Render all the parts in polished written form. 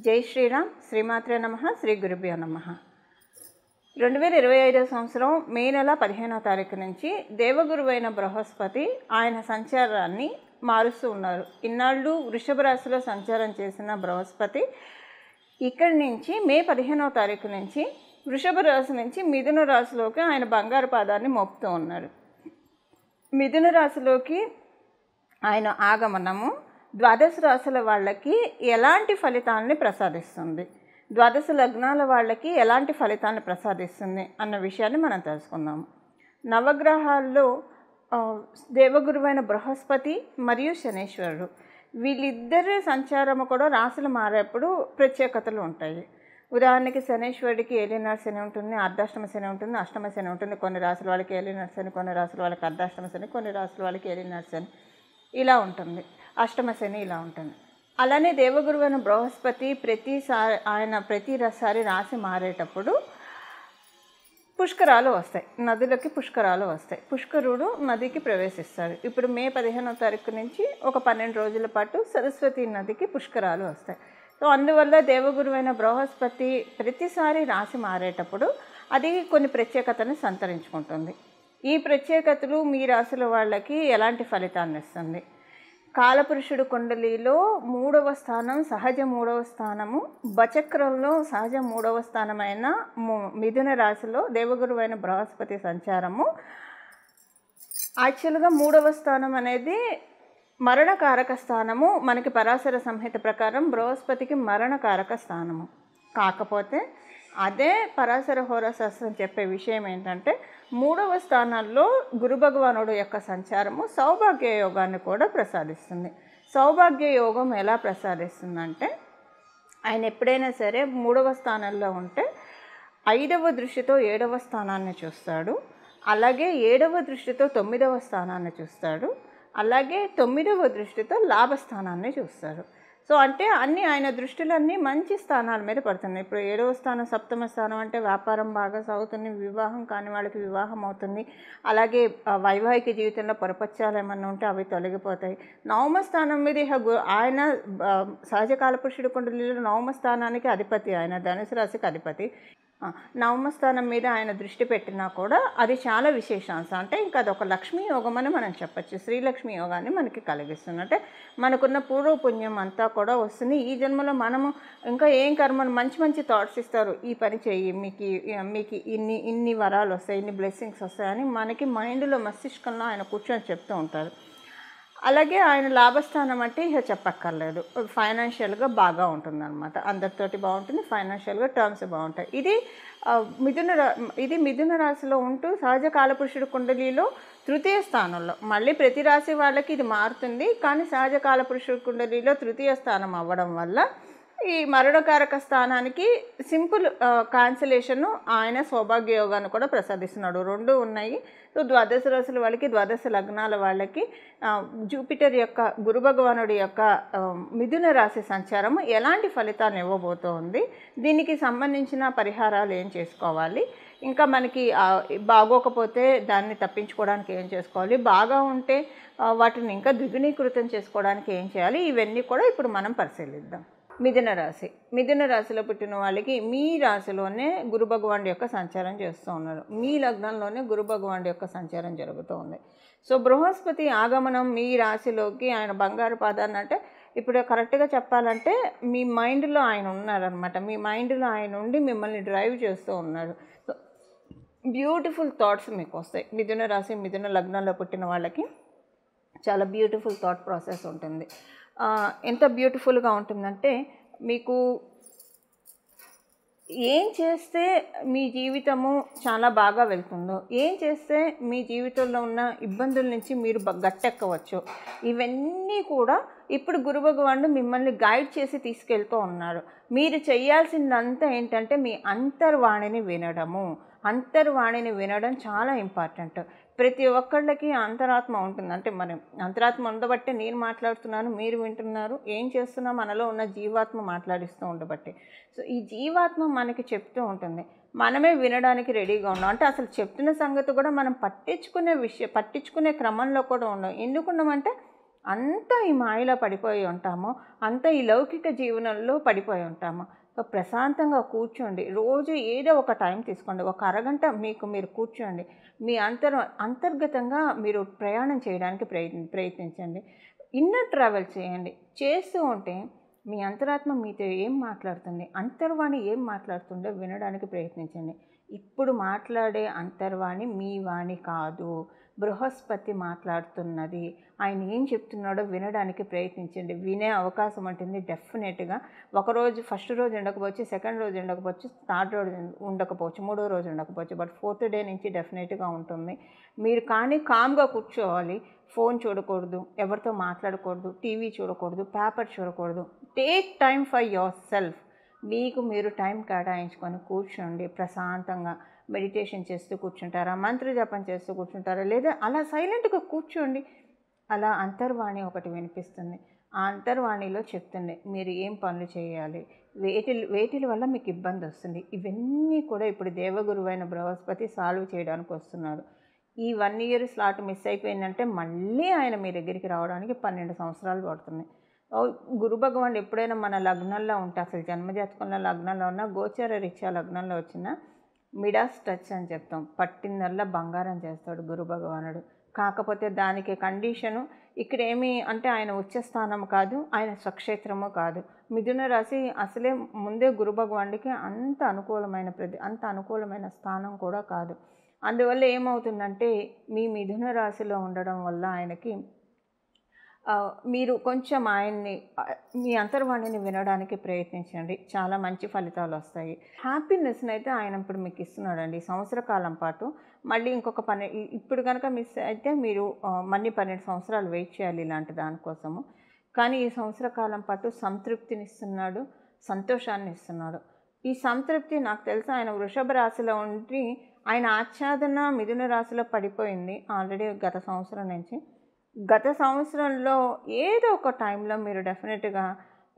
జై శ్రీరామ్. శ్రీమాత్రే నమః. శ్రీ గురుభ్యో నమః. 2025 సంవత్సరం మే నెల 15వ తారీఖు నుంచి దేవగురువైన బృహస్పతి ఆయన సంచారాన్ని మారుస్తూ ఉన్నారు. ఇన్నాళ్ళు వృషభ రాశిలో సంచారం చేసిన బృహస్పతి ఇక్కడి నుంచి మే 15వ తారీఖు నుంచి వృషభ రాశి నుంచి మిథున రాశిలోకి ఆయన బంగారు పాదాన్ని మోపుతూ ఉన్నారు. మిథున రాశిలోకి ఆయన ఆగమనము ద్వాదశ రాశుల వాళ్ళకి ఎలాంటి ఫలితాలని ప్రసాదిస్తుంది, ద్వాదశ లగ్నాల వాళ్ళకి ఎలాంటి ఫలితాన్ని ప్రసాదిస్తుంది అన్న విషయాన్ని మనం తెలుసుకుందాము. నవగ్రహాల్లో దేవగురువైన బృహస్పతి మరియు శనీశ్వరుడు వీళ్ళిద్దరి సంచారము కూడా రాశులు మారేప్పుడు ప్రత్యేకతలు ఉంటాయి. ఉదాహరణకి శనీశ్వరుడికి ఏలినాడు శని ఉంటుంది, అర్ధాష్టమ శని ఉంటుంది, అష్టమ శని ఉంటుంది. కొన్ని రాశుల వాళ్ళకి ఏలినాడు శని, కొన్ని రాశుల వాళ్ళకి అర్ధాష్టమ శని, కొన్ని రాశుల వాళ్ళకి ఏలినాడు శని ఇలా ఉంటుంది, అష్టమ శని ఇలా ఉంటుంది. అలానే దేవగురువైన బృహస్పతి ప్రతిసారి రాశి మారేటప్పుడు పుష్కరాలు వస్తాయి, నదులకి పుష్కరాలు వస్తాయి. పుష్కరుడు నదికి ప్రవేశిస్తాడు. ఇప్పుడు మే 15వ తారీఖు నుంచి ఒక 12 రోజుల పాటు సరస్వతి నదికి పుష్కరాలు వస్తాయి. సో అందువల్ల దేవగురువైన బృహస్పతి ప్రతిసారి రాశి మారేటప్పుడు అది కొన్ని ప్రత్యేకతను సంతరించుకుంటుంది. ఈ ప్రత్యేకతలు మీ రాశుల వాళ్ళకి ఎలాంటి ఫలితాన్ని ఇస్తుంది? కాలపురుషుడు కుండలిలో 3వ స్థానం సహజ 3వ స్థానము, బచక్రంలో సహజ 3వ స్థానమైన మిథున రాశిలో దేవగురువైన బృహస్పతి సంచారము. యాక్చువల్గా 3వ స్థానం అనేది మరణకారక స్థానము. మనకి పరాశర సంహిత ప్రకారం బృహస్పతికి మరణకారక స్థానము. కాకపోతే అదే పరాశర హోరాశాస్త్రం చెప్పే విషయం ఏంటంటే 3వ స్థానాల్లో గురు భగవానుడు యొక్క సంచారము సౌభాగ్య యోగాన్ని కూడా ప్రసాదిస్తుంది. సౌభాగ్య యోగం ఎలా ప్రసాదిస్తుందంటే ఆయన ఎప్పుడైనా సరే 3వ స్థానంలో ఉంటే 5వ దృష్టితో 7వ స్థానాన్ని చూస్తాడు, అలాగే 7వ దృష్టితో 9వ స్థానాన్ని చూస్తాడు, అలాగే 9వ దృష్టితో లాభస్థానాన్ని చూస్తాడు. సో అంటే ఆయన దృష్టిలన్నీ మంచి స్థానాల మీద పడుతున్నాయి. ఇప్పుడు 7వ స్థానం సప్తమ స్థానం అంటే వ్యాపారం బాగా సాగుతుంది, వివాహం కాని వాళ్ళకి వివాహం అవుతుంది, అలాగే వైవాహిక జీవితంలో పొరపచ్చాలు ఏమన్నా ఉంటే అవి తొలగిపోతాయి. 9వ స్థానం మీద ఆయన సహజ కాలపురుషుడు కుండలిలో 9వ స్థానానికి అధిపతి, ఆయన ధనుసు రాశికి అధిపతి. 9వ స్థానం మీద ఆయన దృష్టి పెట్టినా కూడా అది చాలా విశేషాంశం. అంటే ఇంకా అదొక లక్ష్మీ యోగం అని మనం చెప్పచ్చు. శ్రీలక్ష్మి యోగాన్ని మనకి కలిగిస్తుంది. అంటే మనకున్న పూర్వపుణ్యం అంతా కూడా వస్తుంది. ఈ జన్మలో మనము ఇంకా ఏం కర్మను మంచి మంచి థాట్స్ ఇస్తారు, ఈ పని చెయ్యి, మీకు ఇన్ని వరాలు వస్తాయి, ఇన్ని బ్లెస్సింగ్స్ వస్తాయని మనకి మైండ్లో మస్తిష్కంలో ఆయన కూర్చొని చెప్తూ ఉంటారు. అలాగే ఆయన లాభస్థానం అంటే ఇక చెప్పక్కర్లేదు, ఫైనాన్షియల్గా బాగా ఉంటుందన్నమాట. అందరితోటి బాగుంటుంది, ఫైనాన్షియల్గా టర్మ్స్ బాగుంటాయి. ఇది మిథున రాశిలో ఉంటూ సహజ కాలపురుషుడు కుండలిలో 3వ స్థానంలో. మళ్ళీ ప్రతి రాశి వాళ్ళకి ఇది మారుతుంది, కానీ సహజ కాలపురుషుడు కుండలిలో 3వ స్థానం అవ్వడం వల్ల ఈ మరణకారక స్థానానికి సింపుల్ కాన్సలేషను ఆయన సౌభాగ్య యోగాన్ని కూడా ప్రసాదిస్తున్నాడు. 2 ఉన్నాయి. సో ద్వాదశ రాశుల వాళ్ళకి, ద్వాదశ లగ్నాల వాళ్ళకి జూపిటర్ యొక్క గురు భగవానుడి యొక్క మిథున రాశి సంచారము ఎలాంటి ఫలితాన్ని ఇవ్వబోతోంది, దీనికి సంబంధించిన పరిహారాలు ఏం చేసుకోవాలి, ఇంకా మనకి బాగోకపోతే దాన్ని తప్పించుకోవడానికి ఏం చేసుకోవాలి, బాగా ఉంటే వాటిని ఇంకా ద్విగుణీకృతం చేసుకోవడానికి ఏం చేయాలి, ఇవన్నీ కూడా ఇప్పుడు మనం పరిశీలిద్దాం. మిథున రాశిలో పుట్టిన వాళ్ళకి మీ రాశిలోనే గురు భగవానుడి యొక్క సంచారం చేస్తూ ఉన్నారు. మీ లగ్నంలోనే గురు భగవానుడి యొక్క సంచారం జరుగుతూ ఉంది. సో బృహస్పతి ఆగమనం మీ రాశిలోకి ఆయన బంగారు పాదాన్ని, అంటే ఇప్పుడు కరెక్ట్గా చెప్పాలంటే మీ మైండ్లో ఆయన ఉన్నారనమాట. మీ మైండ్లో ఆయన ఉండి మిమ్మల్ని డ్రైవ్ చేస్తూ ఉన్నారు. సో బ్యూటిఫుల్ థాట్స్ మీకు వస్తాయి. మిథున రాశి మిథున లగ్నంలో పుట్టిన వాళ్ళకి చాలా బ్యూటిఫుల్ థాట్ ప్రాసెస్ ఉంటుంది. ఎంత బ్యూటిఫుల్గా ఉంటుందంటే మీకు ఏం చేస్తే మీ జీవితము చాలా బాగా వెళ్తుందో, ఏం చేస్తే మీ జీవితంలో ఉన్న ఇబ్బందుల నుంచి మీరు గట్టెక్కవచ్చు, ఇవన్నీ కూడా ఇప్పుడు గురు భగవానుడు మిమ్మల్ని గైడ్ చేసి తీసుకెళ్తూ ఉన్నారు. మీరు చేయాల్సిందంతా ఏంటంటే మీ అంతర్వాణిని వినడం చాలా ఇంపార్టెంట్. ప్రతి ఒక్కళ్ళకి అంతరాత్మ ఉంటుంది. అంటే మనం అంతరాత్మ ఉండబట్టే నేను మాట్లాడుతున్నాను, మీరు వింటున్నారు. ఏం చేస్తున్నా మనలో ఉన్న జీవాత్మ మాట్లాడిస్తూ ఉండబట్టి. సో ఈ జీవాత్మ మనకి చెప్తూ ఉంటుంది, మనమే వినడానికి రెడీగా ఉన్నాం. అంటే అసలు చెప్తున్న సంగతి కూడా మనం పట్టించుకునే క్రమంలో కూడా ఉన్నాం. ఎందుకున్నామంటే అంతా ఈ మాయలో పడిపోయి ఉంటాము, అంతా ఈ లౌకిక జీవనంలో పడిపోయి ఉంటాము. సో ప్రశాంతంగా కూర్చోండి, రోజు ఏదో ఒక టైం తీసుకోండి, ఒక అరగంట మీకు మీరు కూర్చోండి, మీ అంతర్గతంగా మీరు ప్రయాణం చేయడానికి ప్రయత్నించండి. ఇన్నర్ ట్రావెల్ చేయండి. చేస్తూ ఉంటే మీ అంతరాత్మ మీతో ఏం మాట్లాడుతుంది, అంతర్వాణి ఏం మాట్లాడుతుందో వినడానికి ప్రయత్నించండి. ఇప్పుడు మాట్లాడే అంతర్వాణి మీ వాణి కాదు, బృహస్పతి మాట్లాడుతున్నది. ఆయన ఏం చెప్తున్నాడో వినడానికి ప్రయత్నించండి. వినే అవకాశం ఉంటుంది డెఫినెట్గా. ఒకరోజు ఫస్ట్ రోజు ఉండకపోవచ్చు, సెకండ్ రోజు ఉండకపోవచ్చు, థర్డ్ రోజు ఉండకపోవచ్చు, మూడో రోజు ఉండకపోవచ్చు, బట్ ఫోర్త్ డే నుంచి డెఫినెట్గా ఉంటుంది. మీరు కానీ కామ్గా కూర్చోవాలి. ఫోన్ చూడకూడదు, ఎవరితో మాట్లాడకూడదు, టీవీ చూడకూడదు, పేపర్ చూడకూడదు. Take time for your self. మీకు మీరు టైం కేటాయించుకొని కూర్చోండి ప్రశాంతంగా. మెడిటేషన్ చేస్తూ కూర్చుంటారా, మంత్ర జపం చేస్తూ కూర్చుంటారా, లేదా అలా సైలెంట్గా కూర్చోండి. అలా అంతర్వాణి ఒకటి వినిపిస్తుంది. ఆ అంతర్వాణిలో చెప్తుంది మీరు ఏం పనులు చేయాలి, వేటిల వల్ల మీకు ఇబ్బంది వస్తుంది. ఇవన్నీ కూడా ఇప్పుడు దేవగురువైన బృహస్పతి సాల్వ్ చేయడానికి వస్తున్నాడు. ఈ 1 ఇయర్ స్లాట్ మిస్ అయిపోయిందంటే మళ్ళీ ఆయన మీ దగ్గరికి రావడానికి 12 సంవత్సరాలు పడుతుంది. గురు భగవానుడు ఎప్పుడైనా మన లగ్నంలో ఉంటే, అసలు జన్మజాతకంలో లగ్నంలో ఉన్న, గోచర రీత్యా లగ్నంలో వచ్చిన మిడాస్ టచ్ అని చెప్తాం. పట్టిందల్లా బంగారం చేస్తాడు గురు భగవానుడు. కాకపోతే దానికి కండిషను ఇక్కడ ఏమి అంటే ఆయన ఉచ్చస్థానం కాదు, ఆయన స్వక్షేత్రము కాదు. మిథున రాశి అసలే ముందే గురు భగవానుడికి అంత అనుకూలమైన స్థానం కూడా కాదు. అందువల్ల ఏమవుతుందంటే మీ మిథున రాశిలో ఉండడం వల్ల ఆయనకి మీరు కొంచెం ఆయన్ని మీ అంతర్వాణిని వినడానికి ప్రయత్నించండి, చాలా మంచి ఫలితాలు వస్తాయి. హ్యాపీనెస్ని అయితే ఆయన ఇప్పుడు మీకు ఇస్తున్నాడండి సంవత్సర కాలం పాటు. మళ్ళీ ఇంకొక ఇప్పుడు కనుక మిస్ అయితే మీరు మళ్ళీ 12 సంవత్సరాలు వెయిట్ చేయాలి ఇలాంటి దానికోసము. కానీ ఈ సంవత్సర కాలం పాటు సంతృప్తిని ఇస్తున్నాడు, సంతోషాన్ని ఇస్తున్నాడు. ఈ సంతృప్తి నాకు తెలుసు ఆయన వృషభ రాశిలో ఉండి ఆయన ఆచ్ఛాదన మిథున రాశిలో పడిపోయింది ఆల్రెడీ గత సంవత్సరం నుంచి. గత సంవత్సరంలో ఏదో ఒక టైంలో మీరు డెఫినెట్గా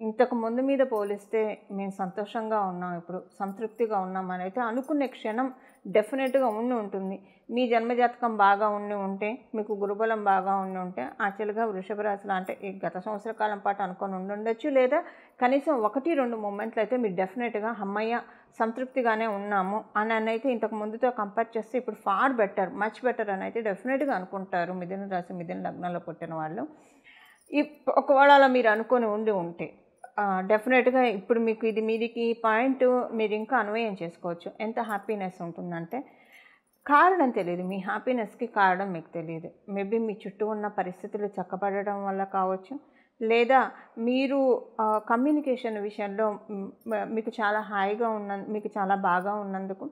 ఇంతకు ముందు మీద పోలిస్తే మేము సంతోషంగా ఉన్నాం, ఇప్పుడు సంతృప్తిగా ఉన్నాం అని అయితే అనుకునే క్షణం డెఫినెట్గా ఉంటుంది. మీ జన్మజాతకం బాగా ఉంటే, మీకు గురుబలం బాగా ఉంటే యాక్చువల్గా వృషభ రాశిలో అంటే ఈ గత సంవత్సర కాలం పాటు అనుకొని ఉండొచ్చు, లేదా కనీసం 1-2 మూమెంట్లు అయితే మీరు డెఫినెట్గా అమ్మయ్య సంతృప్తిగానే ఉన్నాము అని అయితే ఇంతకు ముందుతో కంపేర్ చేస్తే ఇప్పుడు ఫార్ బెటర్, మచ్ బెటర్ అని అయితే డెఫినెట్గా అనుకుంటారు మిథున రాశి మిథున లగ్నంలో పుట్టిన వాళ్ళు. ఒకవేళ అలా మీరు అనుకొని ఉంటే డెఫినెట్గా ఇప్పుడు మీకు మీదికి పాయింట్ మీరు ఇంకా అన్వయం చేసుకోవచ్చు. ఎంత హ్యాపీనెస్ ఉంటుందంటే కారణం తెలియదు, మీ హ్యాపీనెస్కి కారణం మీకు తెలియదు. మేబీ మీ చుట్టూ ఉన్న పరిస్థితులు చక్కబడడం వల్ల కావచ్చు, లేదా మీరు కమ్యూనికేషన్ విషయంలో మీకు చాలా హాయిగా మీకు చాలా బాగా ఉన్నందుకు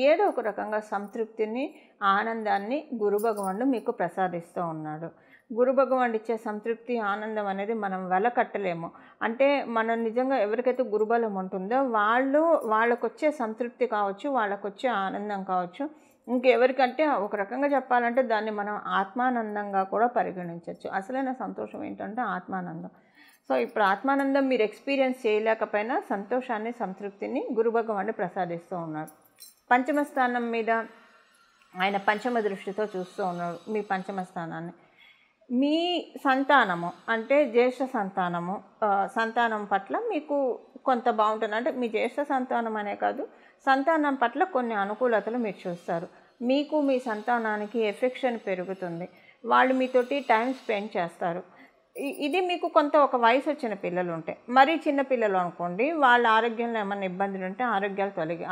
ఏదో ఒక రకంగా సంతృప్తిని, ఆనందాన్ని గురు భగవానుడు మీకు ప్రసాదిస్తూ ఉన్నాడు. గురు భగవానుడు ఇచ్చే సంతృప్తి, ఆనందం అనేది మనం వెలకట్టలేము. అంటే మనం నిజంగా ఎవరికైతే గురుబలం ఉంటుందో వాళ్ళకు వచ్చే సంతృప్తి కావచ్చు, వాళ్ళకు వచ్చే ఆనందం కావచ్చు, ఇంకెవరికంటే ఒక రకంగా చెప్పాలంటే దాన్ని మనం ఆత్మానందంగా కూడా పరిగణించవచ్చు. అసలైన సంతోషం ఏంటంటే ఆత్మానందం. సో ఇప్పుడు ఆత్మానందం మీరు ఎక్స్పీరియన్స్ చేయలేకపోయినా సంతోషాన్ని, సంతృప్తిని గురు భగవానుడు ప్రసాదిస్తూ ఉన్నాడు. పంచమ స్థానం మీద ఆయన పంచమ దృష్టితో చూస్తూ ఉన్నాడు మీ పంచమ స్థానాన్ని. మీ సంతానము అంటే జ్యేష్ఠ సంతానం పట్ల మీకు కొంత బాగుంటుంది. అంటే మీ జ్యేష్ఠ సంతానం అనే కాదు, సంతానం పట్ల కొన్ని అనుకూలతలు మీరు చూస్తారు. మీకు మీ సంతానానికి ఎఫెక్షన్ పెరుగుతుంది, వాళ్ళు మీతోటి టైం స్పెండ్ చేస్తారు. ఇది మీకు కొంత ఒక వయసు వచ్చిన పిల్లలు ఉంటే, మరీ చిన్న పిల్లలు అనుకోండి, వాళ్ళ ఆరోగ్యంలో ఏమైనా ఇబ్బందులు ఉంటే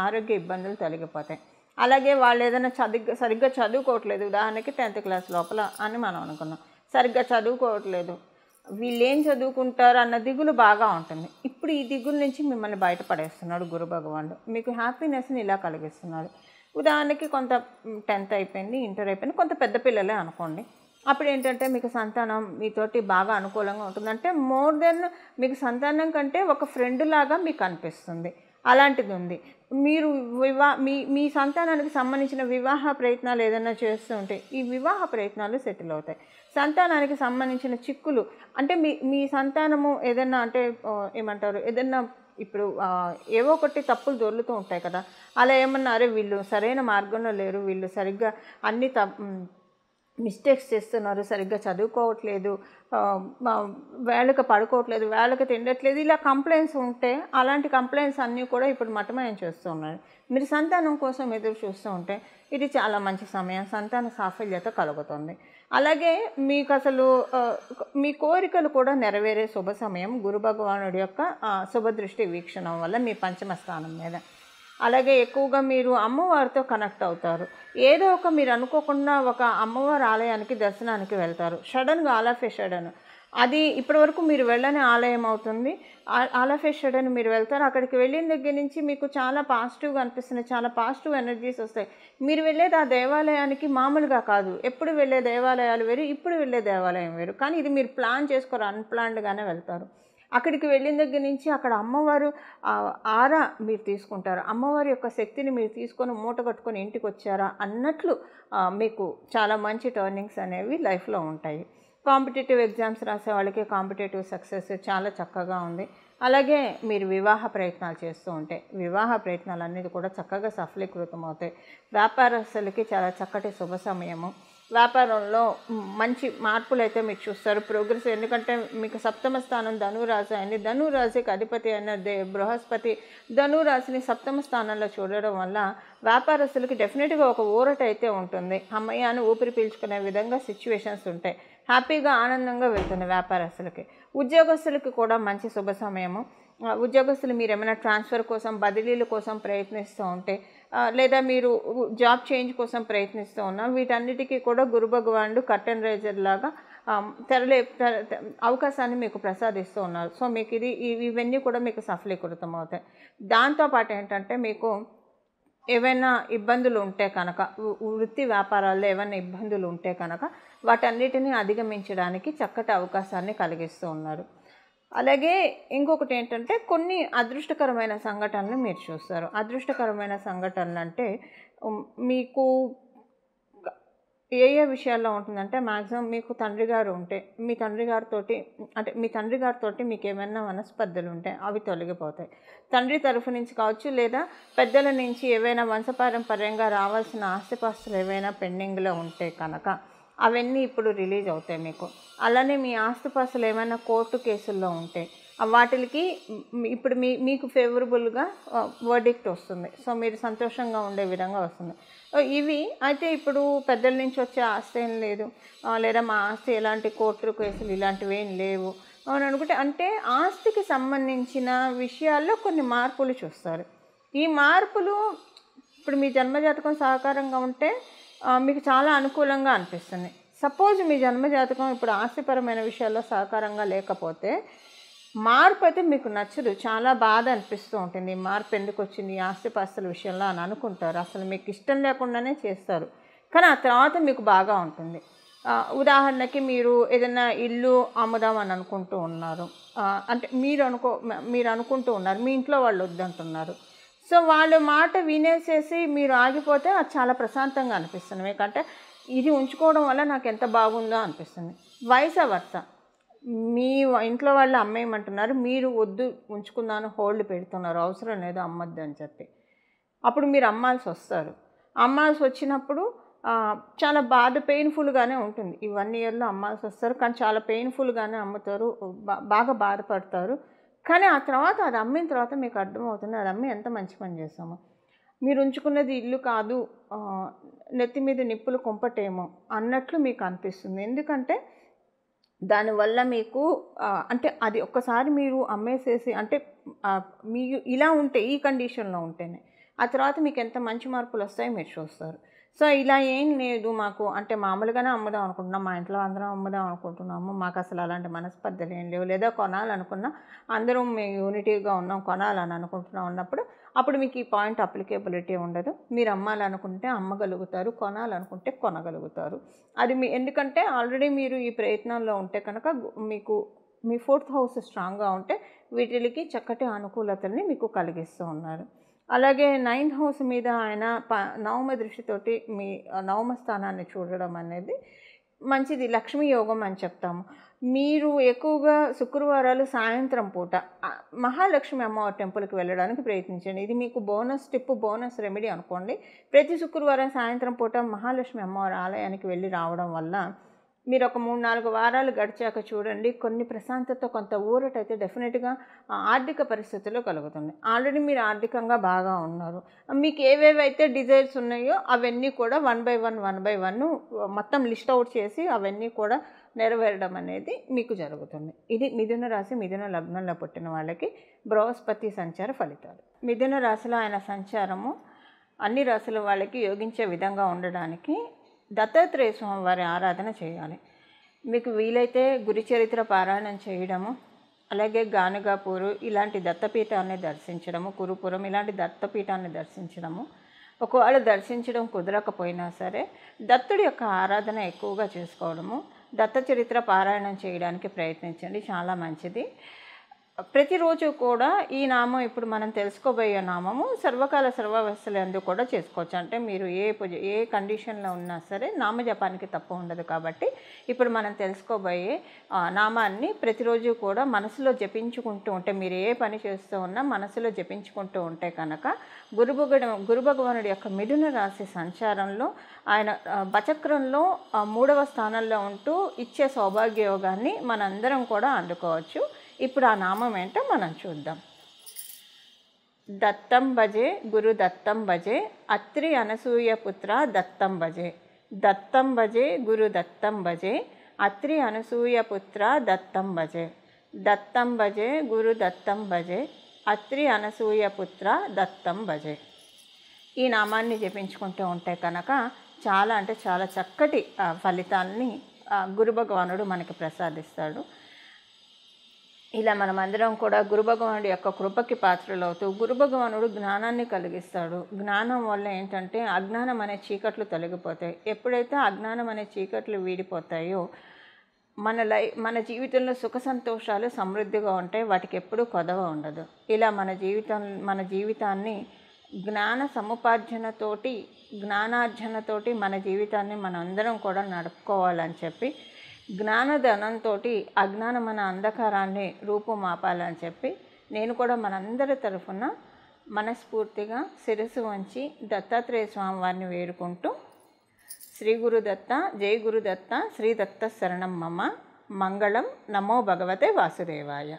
ఆరోగ్య ఇబ్బందులు తొలగిపోతాయి. అలాగే వాళ్ళు ఏదైనా సరిగ్గా చదువుకోవట్లేదు, ఉదాహరణకి 10th క్లాస్ లోపల అని మనం అనుకున్నాం, సరిగ్గా చదువుకోవట్లేదు, వీళ్ళు ఏం చదువుకుంటారు అన్న దిగులు బాగా ఉంటుంది. ఇప్పుడు ఈ దిగుల నుంచి మిమ్మల్ని బయటపడేస్తున్నాడు గురు భగవానుడు, మీకు హ్యాపీనెస్ని ఇలా కలిగిస్తున్నాడు. ఉదాహరణకి కొంత 10th అయిపోయింది, ఇంటర్ అయిపోయింది, కొంత పెద్ద పిల్లలే అనుకోండి. అప్పుడు ఏంటంటే మీకు సంతానం మీతోటి బాగా అనుకూలంగా ఉంటుందంటే మోర్ దెన్ మీకు సంతానం కంటే ఒక ఫ్రెండ్ లాగా మీకు అనిపిస్తుంది. అలాంటిది ఉంది. మీరు మీ సంతానానికి సంబంధించిన వివాహ ప్రయత్నాలు ఏదైనా చేస్తూ ఉంటే ఈ వివాహ ప్రయత్నాలు సెటిల్ అవుతాయి. సంతానానికి సంబంధించిన చిక్కులు అంటే మీ సంతానము ఏదైనా అంటే ఏమంటారు, ఏదైనా ఇప్పుడు ఏవో ఒకటి తప్పులు దొర్లుతూ ఉంటాయి కదా, అలా ఏమన్నా అరే వీళ్ళు సరైన మార్గంలో లేరు, వీళ్ళు సరిగ్గా అన్ని మిస్టేక్స్ చేస్తున్నారు, సరిగ్గా చదువుకోవట్లేదు, వేళకు పడుకోవట్లేదు, వేళకు తినట్లేదు, ఇలా కంప్లైంట్స్ ఉంటే అలాంటి కంప్లైంట్స్ అన్నీ కూడా ఇప్పుడు మటమయం చేస్తూ ఉన్నారు. మీరు సంతానం కోసం ఎదురు చూస్తూ ఉంటే ఇది చాలా మంచి సమయం, సంతాన సాఫల్యత కలుగుతుంది. అలాగే మీకు అసలు మీ కోరికలు కూడా నెరవేరే శుభ సమయం గురు భగవానుడి యొక్క శుభదృష్టి వీక్షణం వల్ల మీ పంచమ స్థానం మీద. అలాగే ఎక్కువగా మీరు అమ్మవారితో కనెక్ట్ అవుతారు. ఏదో ఒక మీరు అనుకోకుండా ఒక అమ్మవారి ఆలయానికి దర్శనానికి వెళ్తారు. సడన్గా ఆల్ ఆఫ్ ఏ సడన్ అది ఇప్పటివరకు మీరు వెళ్ళని ఆలయం అవుతుంది. ఆల్ ఆఫ్ ఏ సడన్ మీరు వెళ్తారు. అక్కడికి వెళ్ళిన దగ్గర నుంచి మీకు చాలా పాజిటివ్గా అనిపిస్తుంది, చాలా పాజిటివ్ ఎనర్జీస్ వస్తాయి. మీరు వెళ్ళేది ఆ దేవాలయానికి మామూలుగా కాదు. ఎప్పుడు వెళ్ళే దేవాలయాలు వేరు, ఇప్పుడు వెళ్ళే దేవాలయం వేరు. కానీ ఇది మీరు ప్లాన్ చేసుకోరు, అన్ప్లాన్డ్గానే వెళ్తారు. అక్కడికి వెళ్ళిన దగ్గర నుంచి అక్కడ అమ్మవారు ఆరా మీరు తీసుకుంటారు. అమ్మవారి యొక్క శక్తిని మీరు తీసుకొని మూట కట్టుకొని ఇంటికి వచ్చారా అన్నట్లు మీకు చాలా మంచి టర్నింగ్స్ అనేవి లైఫ్లో ఉంటాయి. కాంపిటేటివ్ ఎగ్జామ్స్ రాసే వాళ్ళకి కాంపిటేటివ్ సక్సెస్ చాలా చక్కగా ఉంది. అలాగే మీరు వివాహ ప్రయత్నాలు చేస్తూ ఉంటే వివాహ ప్రయత్నాలు అన్నీ కూడా చక్కగా సఫలీకృతం అవుతాయి. వ్యాపారస్తులకి చాలా చక్కటి శుభ సమయము. వ్యాపారంలో మంచి మార్పులు అయితే మీరు చూస్తారు, ప్రోగ్రెస్. ఎందుకంటే మీకు సప్తమ స్థానం ధనురాశి అయింది. ధనురాశికి అధిపతి అయిన బృహస్పతి ధనురాశిని సప్తమ స్థానంలో చూడడం వల్ల వ్యాపారస్తులకి డెఫినెట్గా ఒక ఊరట అయితే ఉంటుంది. అమ్మయ్య అని ఊపిరి పీల్చుకునే విధంగా సిచ్యువేషన్స్ ఉంటాయి. హ్యాపీగా ఆనందంగా వెళ్తుంది వ్యాపారస్తులకి. ఉద్యోగస్తులకి కూడా మంచి శుభ సమయము. ఉద్యోగస్తులు మీరు ఏమైనా ట్రాన్స్ఫర్ కోసం, బదిలీల కోసం ప్రయత్నిస్తూ ఉంటే, లేదా మీరు జాబ్ చేంజ్ కోసం ప్రయత్నిస్తూ ఉన్నాం, వీటన్నిటికీ కూడా గురు భగవానుడు కర్టెన్ రైజర్ లాగా అవకాశాన్ని మీకు ప్రసాదిస్తూ ఉన్నారు. సో మీకు ఇవన్నీ కూడా మీకు సఫలీకృతం అవుతాయి. దాంతోపాటు ఏంటంటే మీకు ఏవైనా ఇబ్బందులు ఉంటే కనుక, వృత్తి వ్యాపారాల్లో ఏమైనా ఇబ్బందులు ఉంటే కనుక వాటన్నిటిని అధిగమించడానికి చక్కటి అవకాశాన్ని కలిగిస్తూ ఉన్నారు. అలాగే ఇంకొకటి ఏంటంటే కొన్ని అదృష్టకరమైన సంఘటనలు మీరు చూస్తారు. అదృష్టకరమైన సంఘటనలు అంటే మీకు ఏ విషయాల్లో ఉంటుందంటే మ్యాక్సిమం మీకు తండ్రి గారు ఉంటే మీ తండ్రి గారితో మీకు ఏమైనా మనస్పర్ధలు ఉంటే అవి తొలగిపోతాయి. తండ్రి తరఫు నుంచి కావచ్చు, లేదా పెద్దల నుంచి ఏవైనా వంశపారంపర్యంగా రావాల్సిన ఆస్తిపాస్తులు ఏవైనా పెండింగ్లో ఉంటే కనుక అవన్నీ ఇప్పుడు రిలీజ్ అవుతాయి మీకు. అలానే మీ ఆస్తిపాస్తులు ఏమైనా కోర్టు కేసుల్లో ఉంటే వాటికి ఇప్పుడు మీకు ఫేవరబుల్గా వర్డిక్ట్ వస్తుంది. సో మీరు సంతోషంగా ఉండే విధంగా వస్తుంది. ఇవి అయితే ఇప్పుడు పెద్దల నుంచి వచ్చే ఆస్తి ఏం లేదు, లేదా మా ఆస్తి ఎలాంటి కోర్టు కేసులు ఇలాంటివి ఏం లేవు అని అనుకుంటే, అంటే ఆస్తికి సంబంధించిన విషయాల్లో కొన్ని మార్పులు చూస్తారు. ఈ మార్పులు ఇప్పుడు మీ జన్మజాతకం సహకారంగా ఉంటే మీకు చాలా అనుకూలంగా అనిపిస్తుంది. సపోజ్ మీ జన్మజాతకం ఇప్పుడు ఆస్తిపరమైన విషయాల్లో సహకారంగా లేకపోతే మార్పు అయితే మీకు నచ్చదు, చాలా బాధ అనిపిస్తూ ఉంటుంది. మార్పు ఎందుకు వచ్చింది ఆస్తిపాస్తుల విషయంలో అని అనుకుంటారు. అసలు మీకు ఇష్టం లేకుండానే చేస్తారు, కానీ ఆ తర్వాత మీకు బాగా ఉంటుంది. ఉదాహరణకి మీరు ఏదైనా ఇల్లు అమ్ముదామని అనుకుంటూ ఉన్నారు, అంటే మీరు అనుకుంటూ ఉన్నారు, మీ ఇంట్లో వాళ్ళు వద్దంటున్నారు. సో వాళ్ళ మాట వినేసేసి మీరు ఆగిపోతే అది చాలా ప్రశాంతంగా అనిపిస్తుంది. మీకంటే ఇది ఉంచుకోవడం వల్ల నాకు ఎంత బాగుందో అనిపిస్తుంది. వైస్ వర్సా, మీ ఇంట్లో వాళ్ళు అమ్మేయమంటున్నారు, మీరు వద్దు ఉంచుకుందాను హోల్డ్ పెడుతున్నారు, అవసరం లేదు అమ్మద్దు అని చెప్పి. అప్పుడు మీరు అమ్మాల్సి వచ్చినప్పుడు చాలా పెయిన్ఫుల్గానే ఉంటుంది. ఈ 1 ఇయర్లో అమ్మాల్సి వస్తారు, కానీ చాలా పెయిన్ఫుల్గానే అమ్ముతారు, బాగా బాధపడతారు. కానీ ఆ తర్వాత అది అమ్మిన తర్వాత మీకు అర్థమవుతుంది అది అమ్మి ఎంత మంచి పని చేస్తామో. మీరు ఉంచుకున్నది ఇల్లు కాదు, నెత్తి మీద నిప్పులు కుంపటేమో అన్నట్లు మీకు అనిపిస్తుంది. ఎందుకంటే దానివల్ల మీకు అంటే అది ఒక్కసారి మీరు అమ్మేసేసి, అంటే మీరు ఇలా ఉంటే ఈ కండిషన్లో ఉంటేనే ఆ తర్వాత మీకు ఎంత మంచి మార్పులు వస్తాయో మీరు చూస్తారు. సో ఇలా ఏం లేదు మాకు, అంటే మామూలుగానే అమ్ముదాం అనుకుంటున్నాం, మా ఇంట్లో అందరం అమ్ముదాం అనుకుంటున్నాము, మాకు అసలు అలాంటి మనస్పర్ధలు ఏం లేవు, లేదా కొనాలనుకున్నా అందరం మేము యూనిటీగా ఉన్నాం, కొనాలని అనుకుంటున్నాం అన్నప్పుడు అప్పుడు మీకు ఈ పాయింట్ అప్లికేబిలిటీ ఉండదు. మీరు అమ్మాలనుకుంటే అమ్మగలుగుతారు, కొనాలనుకుంటే కొనగలుగుతారు. అది ఎందుకంటే ఆల్రెడీ మీరు ఈ ప్రయత్నంలో ఉంటే కనుక మీకు మీ 4th హౌస్ స్ట్రాంగ్గా ఉంటే వీటికి చక్కటి అనుకూలతల్ని మీకు కలిగిస్తూ ఉన్నారు. అలాగే 9th హౌస్ మీద ఆయన నవమ దృష్టితోటి మీ నవమ స్థానాన్ని చూడడం అనేది మంచిది, లక్ష్మీ యోగం అని చెప్తాము. మీరు ఎక్కువగా శుక్రవారాలు సాయంత్రం పూట మహాలక్ష్మి అమ్మవారి టెంపుల్కి వెళ్ళడానికి ప్రయత్నించండి. ఇది మీకు బోనస్ టిప్, బోనస్ రెమెడీ అనుకోండి. ప్రతి శుక్రవారం సాయంత్రం పూట మహాలక్ష్మి అమ్మవారి ఆలయానికి వెళ్ళి రావడం వల్ల మీరు ఒక 3-4 వారాలు గడిచాక చూడండి, కొన్ని ప్రశాంతత, కొంత ఊరట అయితే డెఫినెట్గా ఆర్థిక పరిస్థితుల్లో కలుగుతుంది. ఆల్రెడీ మీరు ఆర్థికంగా బాగా ఉన్నారు. మీకు ఏవేవైతే డిజైర్స్ ఉన్నాయో అవన్నీ కూడా 1 by 1 మొత్తం లిస్ట్ అవుట్ చేసి అవన్నీ కూడా నెరవేరడం అనేది మీకు జరుగుతుంది. ఇది మిథున రాశి, మిథున లగ్నంలో పుట్టిన వాళ్ళకి బృహస్పతి సంచార ఫలితాలు. మిథున రాశిలో ఆయన సంచారము అన్ని రాశుల వాళ్ళకి యోగించే విధంగా ఉండడానికి దత్తాత్రేయ స్వామి వారి ఆరాధన చేయాలి. మీకు వీలైతే గురు చరిత్ర పారాయణం చేయడము, అలాగే గానుగాపూరు ఇలాంటి దత్తపీఠాన్ని దర్శించడము, కురుపురం ఇలాంటి దత్తపీఠాన్ని దర్శించడము. ఒకవేళ దర్శించడం కుదరకపోయినా సరే దత్తుడి యొక్క ఆరాధన ఎక్కువగా చేసుకోవడము, దత్త చరిత్ర పారాయణం చేయడానికి ప్రయత్నించండి, చాలా మంచిది. ప్రతిరోజు కూడా ఈ నామం, ఇప్పుడు మనం తెలుసుకోబోయే నామము సర్వకాల సర్వావస్థలందు కూడా చేసుకోవచ్చు. అంటే మీరు ఏ కండిషన్లో ఉన్నా సరే నామజపానికి తప్పు ఉండదు. కాబట్టి ఇప్పుడు మనం తెలుసుకోబోయే నామాన్ని ప్రతిరోజు కూడా మనసులో జపించుకుంటూ ఉంటే, మీరు ఏ పని చేస్తూ ఉన్నా మనసులో జపించుకుంటూ ఉంటే కనుక గురు భగవానుడి యొక్క మిథున రాశి సంచారంలో ఆయన బచక్రంలో 3వ స్థానంలో ఉంటూ ఇచ్చే సౌభాగ్య యోగాన్ని మనందరం కూడా అందుకోవచ్చు. ఇప్పుడు ఆ నామం ఏంటో మనం చూద్దాం. దత్తం భజే గురు దత్తం భజే అత్రి అనసూయ పుత్ర దత్తం భజే. దత్తం భజే గురు దత్తం భజే అత్రి అనసూయ పుత్ర దత్తం భజే. దత్తం భజే గురు దత్తం భజే అత్రి అనసూయ పుత్ర దత్తం భజే. ఈ నామాన్ని జపించుకుంటూ ఉంటే కనుక చాలా అంటే చాలా చక్కటి ఫలితాన్ని గురు భగవానుడు మనకి ప్రసాదిస్తాడు. ఇలా మనమందరం కూడా గురు భగవానుడి యొక్క కృపకి పాత్రలవుతూ, గురు భగవానుడు జ్ఞానాన్ని కలిగిస్తాడు. జ్ఞానం వల్ల ఏంటంటే అజ్ఞానం అనే చీకట్లు తొలగిపోతాయి. ఎప్పుడైతే అజ్ఞానం అనే చీకట్లు వీడిపోతాయో మన జీవితంలో సుఖ సంతోషాలు సమృద్ధిగా ఉంటాయి. వాటికి ఎప్పుడూ కొదవ ఉండదు. ఇలా మన జీవితాన్ని జ్ఞాన సముపార్జనతోటి, జ్ఞానార్జనతోటి మన జీవితాన్ని మనందరం కూడా నడుపుకోవాలని చెప్పి, జ్ఞానధనంతో అజ్ఞానం అనే అంధకారాన్ని రూపుమాపాలని చెప్పి నేను కూడా మనందరి తరఫున మనస్ఫూర్తిగా శిరస్సు వంచి దత్తాత్రేయ స్వామి వారిని వేడుకుంటూ, శ్రీ గురుదత్త, జై గురుదత్త, శ్రీ దత్త శరణం మమ, మంగళం, నమో భగవతే వాసుదేవాయ.